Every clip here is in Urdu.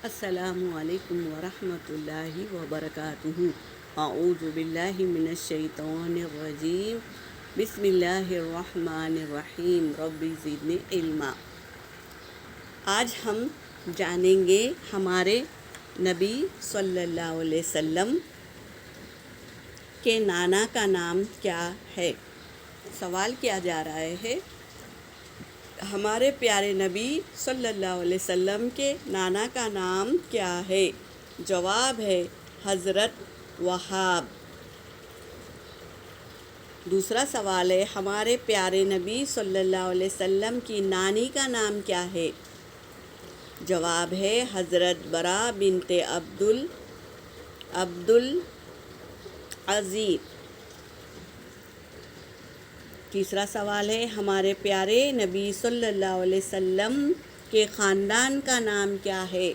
السلام علیکم ورحمۃ اللہ وبرکاتہ۔ اعوذ باللہ من الشیطان الرجیم، بسم اللہ الرحمن الرحیم، رب زدنی علما۔ آج ہم جانیں گے ہمارے نبی صلی اللہ علیہ وسلم کے نانا کا نام کیا ہے۔ سوال کیا جا رہا ہے ہمارے پیارے نبی صلی اللہ علیہ وسلم کے نانا کا نام کیا ہے؟ جواب ہے حضرت وہاب۔ دوسرا سوال ہے ہمارے پیارے نبی صلی اللہ علیہ وسلم کی نانی کا نام کیا ہے؟ جواب ہے حضرت برا بنت عبد العزیز۔ تیسرا سوال ہے ہمارے پیارے نبی صلی اللہ علیہ وسلم کے خاندان کا نام کیا ہے؟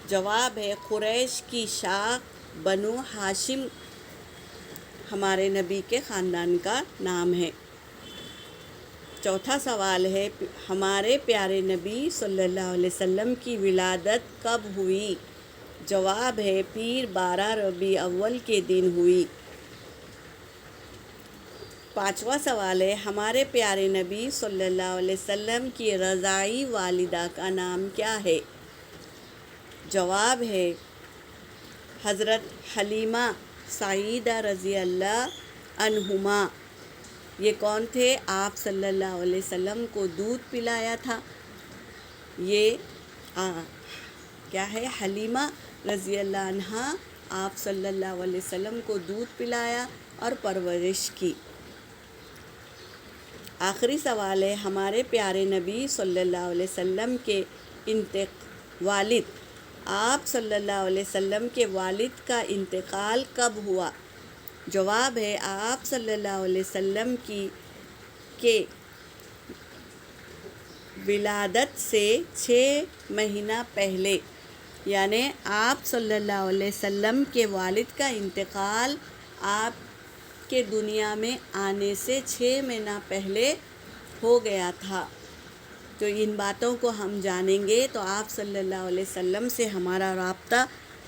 جواب ہے قریش کی شاخ بنو ہاشم ہمارے نبی کے خاندان کا نام ہے۔ چوتھا سوال ہے ہمارے پیارے نبی صلی اللہ علیہ وسلم کی ولادت کب ہوئی؟ جواب ہے پیر 12 ربیع الاول کے دن ہوئی۔ پانچواں سوال ہے ہمارے پیارے نبی صلی اللہ علیہ وسلم کی رضاعی والدہ کا نام کیا ہے؟ جواب ہے حضرت حلیمہ سعیدہ رضی اللہ عنہما۔ یہ کون تھے؟ آپ صلی اللہ علیہ وسلم کو دودھ پلایا تھا۔ یہ کیا ہے؟ حلیمہ رضی اللہ عنہا آپ صلی اللہ علیہ وسلم کو دودھ پلایا اور پرورش کی۔ آخری سوال ہے ہمارے پیارے نبی صلی اللہ علیہ وسلم کے والد آپ صلی اللہ علیہ وسلم کے والد کا انتقال کب ہوا؟ جواب ہے آپ صلی اللہ علیہ وسلم کے ولادت سے 6 مہینہ پہلے، یعنی آپ صلی اللہ علیہ وسلم کے والد کا انتقال آپ کے دنیا میں آنے سے 6 مہینہ پہلے ہو گیا تھا۔ تو ان باتوں کو ہم جانیں گے تو آپ صلی اللہ علیہ وسلم سے ہمارا رابطہ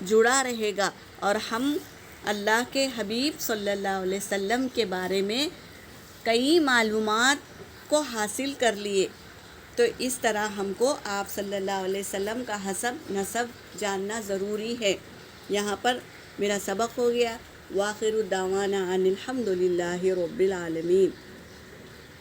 جڑا رہے گا اور ہم اللہ کے حبیب صلی اللہ علیہ وسلم کے بارے میں کئی معلومات کو حاصل کر لیے۔ تو اس طرح ہم کو آپ صلی اللہ علیہ وسلم کا نسب جاننا ضروری ہے۔ یہاں پر میرا سبق ہو گیا۔ وآخر دعوانا ان الحمد للہ رب العالمین۔